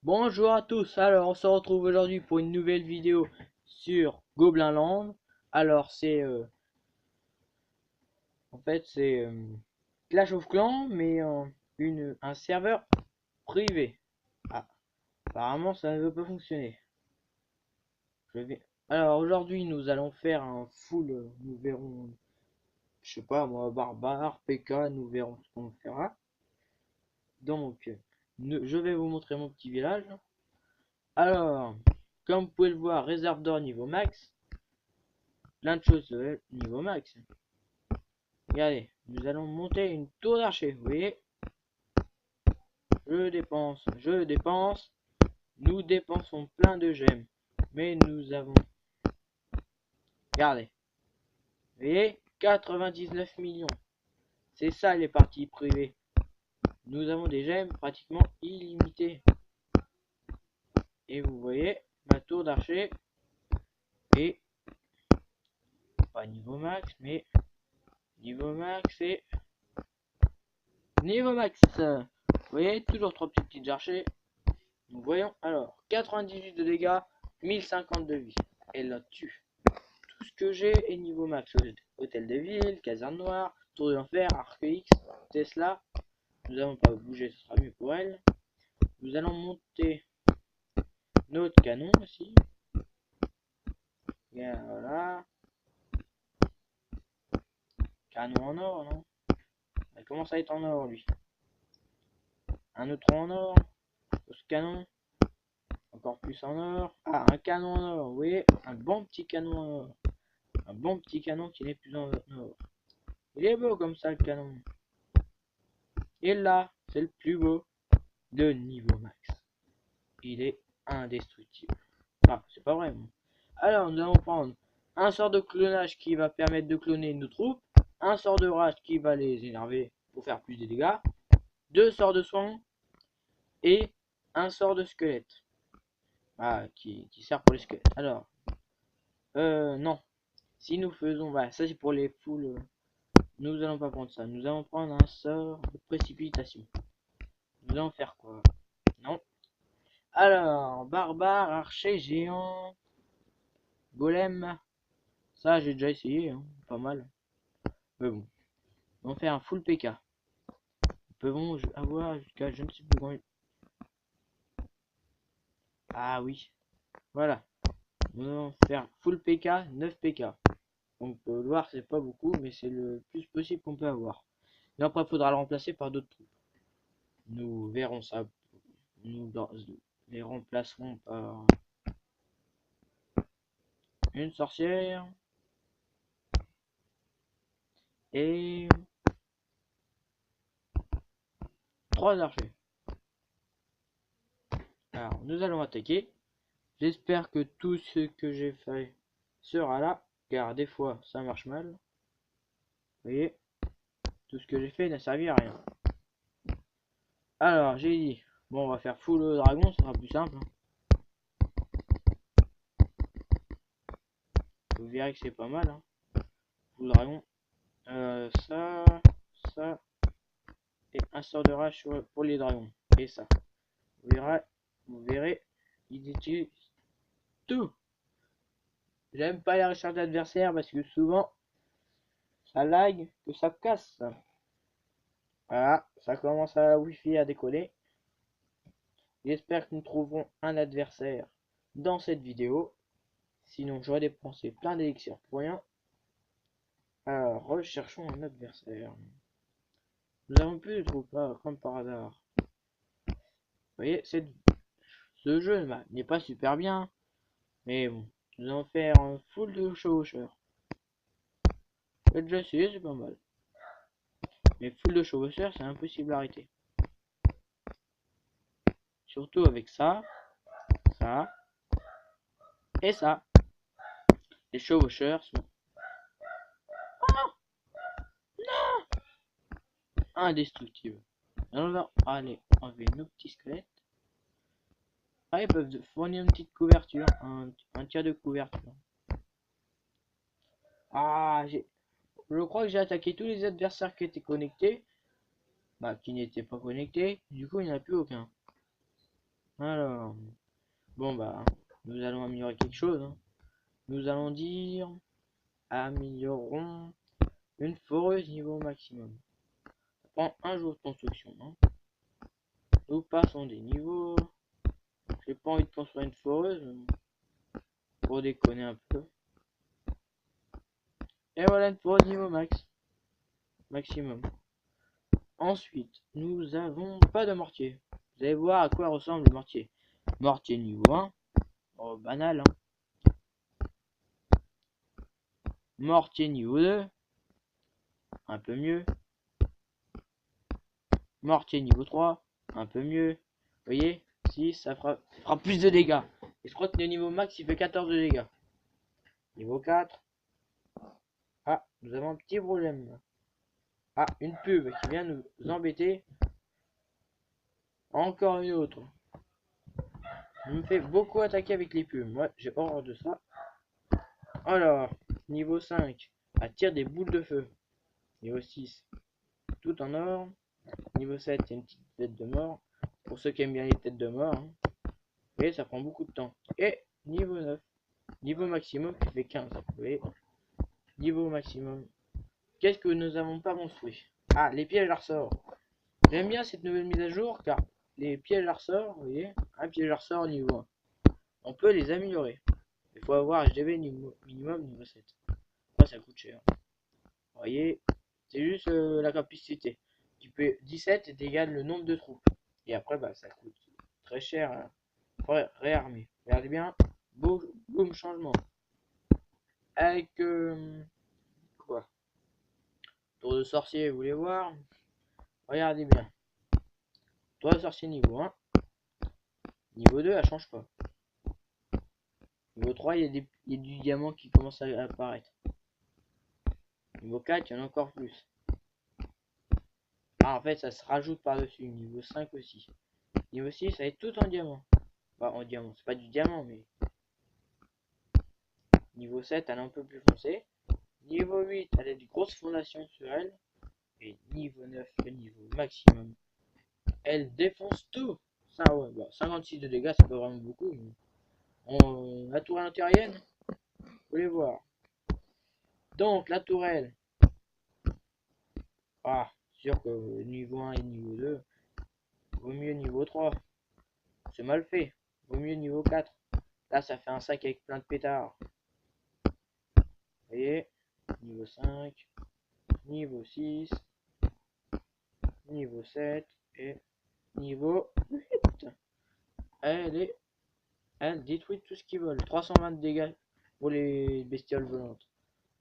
Bonjour à tous, alors on se retrouve aujourd'hui pour une nouvelle vidéo sur Goblin Land. Alors c'est Clash of Clans mais un serveur privé. Ah, apparemment ça ne veut pas fonctionner. Alors aujourd'hui nous allons faire un full, nous verrons, je sais pas moi, barbare, PK, nous verrons ce qu'on fera. Donc je vais vous montrer mon petit village. Alors, comme vous pouvez le voir, réserve d'or niveau max. Plein de choses niveau max. Regardez, nous allons monter une tour d'archer. Vous voyez, je dépense. Nous dépensons plein de gemmes. Mais nous avons, regardez, vous voyez, 99 millions. C'est ça les parties privées. Nous avons des gemmes pratiquement illimitées. Et vous voyez, ma tour d'archer est pas niveau max, mais niveau max et niveau max. Vous voyez, toujours trois petites archers. Nous voyons alors 98 de dégâts, 1050 de vie. Et là-dessus, tout ce que j'ai est niveau max. Hôtel de ville, caserne noire, tour de l'enfer, arc X, Tesla. Nous n'allons pas bouger, ce sera mieux pour elle. Nous allons monter notre canon aussi. Et voilà. Canon en or, non? Elle commence à être en or, lui. Un autre en or. Ce canon. Encore plus en or. Ah, un canon en or, vous voyez, un bon petit canon en or. Un bon petit canon qui n'est plus en or. Il est beau comme ça le canon. Et là, c'est le plus beau de niveau max. Il est indestructible. Ah, c'est pas vrai. Alors, nous allons prendre un sort de clonage qui va permettre de cloner nos troupes. Un sort de rage qui va les énerver pour faire plus de dégâts. Deux sorts de soins. Et un sort de squelette. Ah, qui sert pour les squelettes. Alors, non. Si nous faisons, bah, ça c'est pour les foules. Nous allons pas prendre ça. Nous allons prendre un sort de précipitation. Nous allons faire quoi? Non. Alors, barbare, archer, géant, golem. Ça, j'ai déjà essayé, hein, pas mal. Mais bon. On va faire un full PK. Nous pouvons avoir jusqu'à je ne sais plus combien. Ah oui. Voilà. Nous allons faire full PK, 9 PK. Donc, on peut le voir, c'est pas beaucoup, mais c'est le plus possible qu'on peut avoir. Et après, il faudra le remplacer par d'autres troupes. Nous verrons ça. Nous les remplacerons par une sorcière et 3 archers. Alors, nous allons attaquer. J'espère que tout ce que j'ai fait sera là, car des fois ça marche mal. Vous voyez, tout ce que j'ai fait n'a servi à rien. Alors, j'ai dit, bon, on va faire full dragon, ça sera plus simple. Vous verrez que c'est pas mal. Hein. Full dragon. Ça, et un sort de rage pour les dragons. Et ça. Vous verrez, il utilise tout. J'aime pas les recherches d'adversaires parce que souvent ça lag, que ça casse. Voilà, ça commence à wifi à décoller. J'espère que nous trouverons un adversaire dans cette vidéo. Sinon j'aurais dépensé plein d'élixirs pour rien. Alors recherchons un adversaire. Nous avons plus de troupes, comme par hasard. Vous voyez, ce jeu n'est pas super bien. Mais bon, nous allons faire un full de chevaucheurs. J'ai déjà essayé, c'est pas mal. Mais full de chevaucheurs, c'est impossible à arrêter. Surtout avec ça, ça et ça. Les chevaucheurs sont indestructibles. Alors on va aller enlever nos petits squelettes. Ah, ils peuvent fournir une petite couverture, un tir de couverture. Ah, je crois que j'ai attaqué tous les adversaires qui étaient connectés. Bah, qui n'étaient pas connectés. Du coup, il n'y en a plus aucun. Alors, bon bah, nous allons améliorer quelque chose. Hein. Nous allons dire, améliorons une foreuse niveau maximum. Ça prend un jour de construction. Hein. Nous passons des niveaux. J'ai pas envie de construire une foreuse. Pour déconner un peu. Et voilà une foreuse niveau maximum. Ensuite, nous avons pas de mortier. Vous allez voir à quoi ressemble le mortier. Mortier niveau 1. Oh, banal. Hein. Mortier niveau 2. Un peu mieux. Mortier niveau 3. Un peu mieux. Vous voyez, si ça fera plus de dégâts. Et je crois que le niveau max il fait 14 de dégâts. Niveau 4. Ah, nous avons un petit problème. Ah, une pub qui vient nous embêter. Encore une autre. Je me fais beaucoup attaquer avec les pubs. Moi, j'ai horreur de ça. Alors, niveau 5. Attire des boules de feu. Niveau 6. Tout en or. Niveau 7, il y a une petite tête de mort. Pour ceux qui aiment bien les têtes de mort. Hein. Et ça prend beaucoup de temps. Et niveau 9. Niveau maximum qui fait 15. Vous voyez. Niveau maximum. Qu'est-ce que nous n'avons pas construit? Ah, les pièges à ressort. J'aime bien cette nouvelle mise à jour car les pièges à ressort, vous voyez, un piège à ressort niveau 1. On peut les améliorer. Il faut avoir HDV minimum niveau 7. Ça coûte cher. Vous voyez, c'est juste la capacité. Qui peut 17 est égal le nombre de troupes. Et après, bah, ça coûte très cher. Hein. Faut réarmer. Regardez bien. Boum, changement. Avec quoi? Tour de sorcier, vous voulez voir? Regardez bien. Tour de sorcier niveau 1. Niveau 2, elle change pas. Niveau 3, il y a du diamant qui commence à apparaître. Niveau 4, il y en a encore plus. Ah, en fait, ça se rajoute par-dessus. Niveau 5 aussi. Niveau 6, ça va être tout en diamant. Bah, en diamant, c'est pas du diamant, mais... Niveau 7, elle est un peu plus foncée. Niveau 8, elle a des grosses fondations sur elle. Et niveau 9, le niveau maximum, elle défonce tout. Ça, ouais, bah, 56 de dégâts, c'est pas vraiment beaucoup. Mais... la tourelle intérienne, vous voulez voir. Donc, la tourelle. Ah, sûr que niveau 1 et niveau 2, vaut mieux niveau 3. C'est mal fait. Vaut mieux niveau 4. Là, ça fait un sac avec plein de pétards. Vous voyez, niveau 5, niveau 6, niveau 7 et niveau 8. Elle détruit tout ce qui vole. 320 de dégâts pour les bestioles volantes.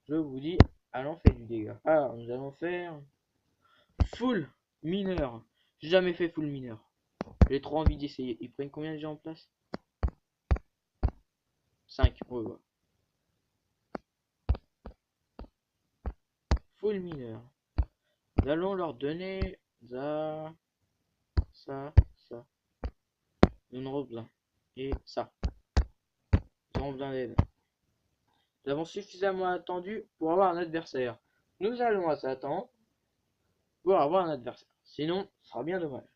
Je vous dis, elle en fait du dégât. Alors, nous allons faire full mineur. J'ai jamais fait full mineur. J'ai trop envie d'essayer. Ils prennent combien de gens en place? 5. Ouais, ouais. Full mineur. Nous allons leur donner ça. Nous en aurons besoin. Et ça. Nous aurons besoin d'aide. Nous avons suffisamment attendu pour avoir un adversaire. Nous allons attendre pour avoir un adversaire. Sinon, ce sera bien dommage.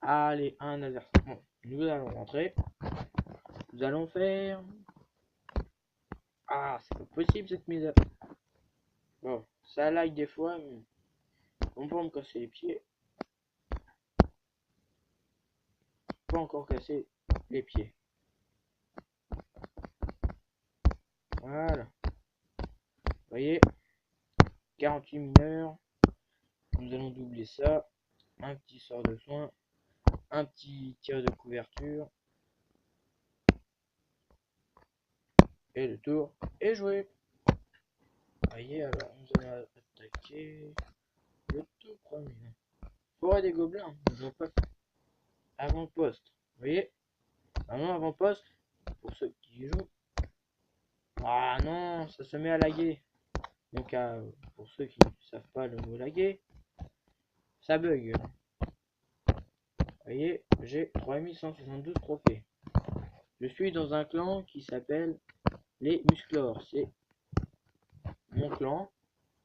Allez, un adversaire. Bon, nous allons rentrer. Nous allons faire... Ah, c'est pas possible cette mise à... Bon, ça lag des fois, mais... On peut me casser les pieds. Pas encore casser les pieds. Voilà. Vous voyez, 48 mineurs. Nous allons doubler ça. Un petit sort de soin. Un petit tir de couverture. Et le tour est joué. Vous voyez, alors nous allons attaquer le tout premier. Forêt des gobelins. Nous pas avant-poste. Vous voyez, vraiment avant-poste. Pour ceux qui jouent. Ah non, ça se met à laguer. Donc pour ceux qui ne savent pas le mot laguer, ça bug. Vous voyez, j'ai 3172 trophées. Je suis dans un clan qui s'appelle les Musclors. C'est mon clan.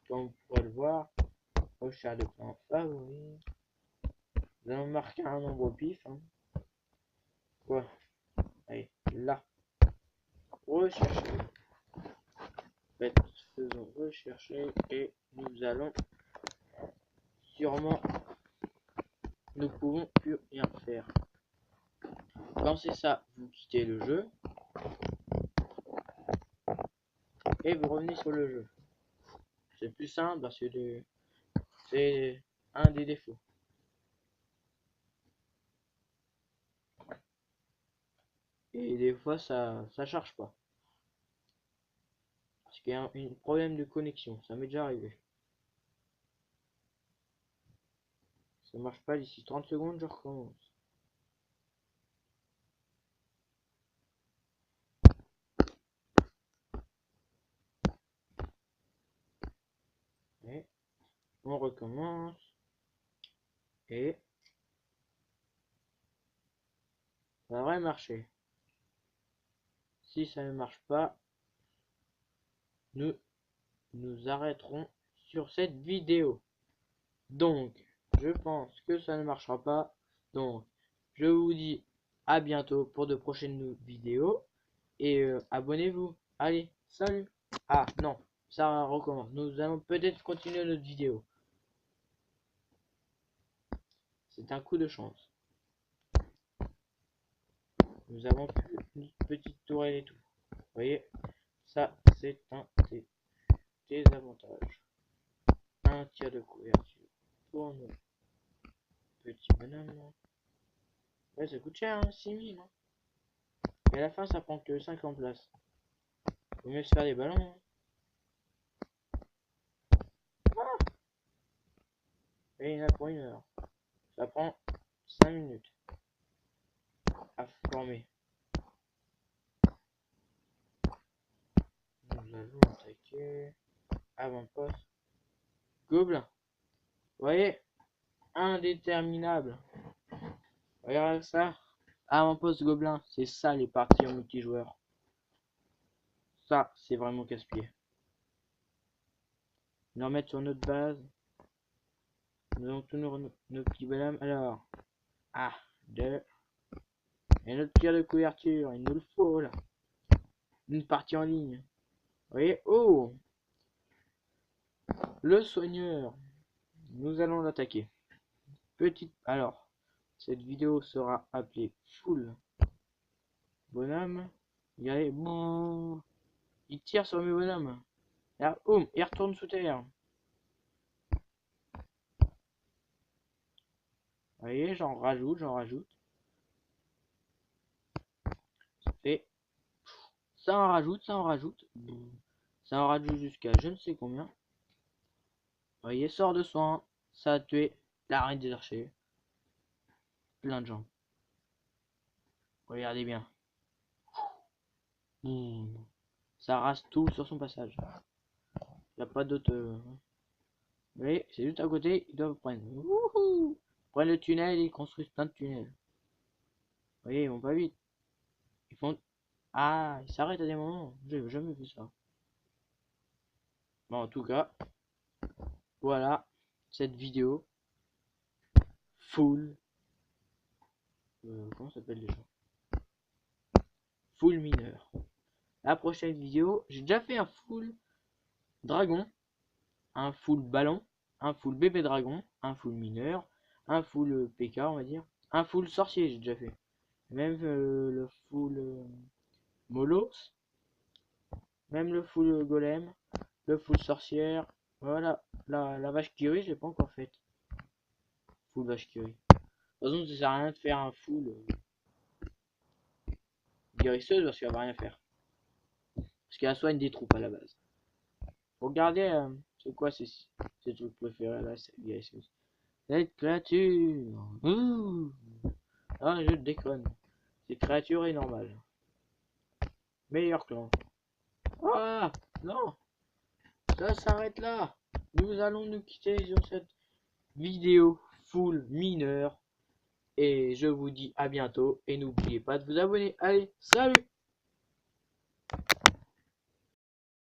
Comme vous pourrez le voir, recherche de clan favori. Nous allons marquer un nombre au pif. Hein. rechercher. Faisons rechercher et nous allons sûrement, nous pouvons plus rien faire. Quand c'est ça, vous quittez le jeu et vous revenez sur le jeu. C'est plus simple parce que c'est un des défauts. Et des fois ça charge pas. Parce qu'il y a un problème de connexion, ça m'est déjà arrivé. Ça marche pas d'ici 30 secondes, je recommence. Et on recommence. Et ça devrait marcher. Si ça ne marche pas, nous arrêterons sur cette vidéo. Donc, je pense que ça ne marchera pas. Donc, je vous dis à bientôt pour de prochaines vidéos. Et abonnez-vous. Allez, salut. Ah non, ça recommence. Nous allons peut-être continuer notre vidéo. C'est un coup de chance. Nous avons plus une petite tourelle et tout. Vous voyez, ça c'est un des avantages. Un tir de couverture pour nos petits bonhommes. Ouais, ça coûte cher, hein, 6000. Hein. Et à la fin, ça prend que 50 places. Faut mieux se faire des ballons. Hein. Ah, et il y en a pour 1 heure. Ça prend 5 minutes à former. Nous allons attaquer. Avant-poste. Gobelin. Vous voyez, indéterminable. Regardez ça. Avant-poste gobelin. C'est ça les parties en multijoueur. Ça, c'est vraiment casse-pied. Nous remettre sur notre base. Nous allons tous nos petits bonhommes. Alors. Ah, 2. Et notre tir de couverture. Il nous le faut là. Une partie en ligne. Vous voyez. Oh. Le soigneur. Nous allons l'attaquer. Petite. Alors. Cette vidéo sera appelée full bonhomme. Il allait. Bon. Il tire sur mes bonhommes. Là, boum, il retourne sous terre. Vous voyez, j'en rajoute. Et ça en rajoute. Ça en rajoute jusqu'à je ne sais combien. Vous voyez, sort de soin. Ça a tué la reine des archers. Plein de gens. Regardez bien. Ça rase tout sur son passage. Il n'y a pas d'autre. Vous voyez, c'est juste à côté. Ils doivent prendre. Prennent le tunnel et ils construisent plein de tunnels. Vous voyez, ils vont pas vite. Ils font. Ah, ils s'arrêtent à des moments. J'ai jamais vu ça. Bon, en tout cas, voilà cette vidéo full. Comment ça s'appelle déjà? Full mineur. La prochaine vidéo, j'ai déjà fait un full dragon, un full ballon, un full bébé dragon, un full mineur, un full PK, on va dire, un full sorcier, j'ai déjà fait. Même le full molos, même le full golem, le full sorcière. Voilà, la vache Kiri, je l'ai pas encore faite. Full vache Kiri. De toute façon, ça sert à rien de faire un full guérisseuse parce qu'elle va rien faire. Parce qu'elle soigne des troupes à la base. Regardez, c'est quoi ces trucs préférés là, c'est guérisseuse. Cette créature. Ouh. Ah, je déconne. Cette créature est normale. Meilleur clan. Ah, non. Ça s'arrête là. Nous allons nous quitter sur cette vidéo full mineur. Et je vous dis à bientôt. Et n'oubliez pas de vous abonner. Allez, salut!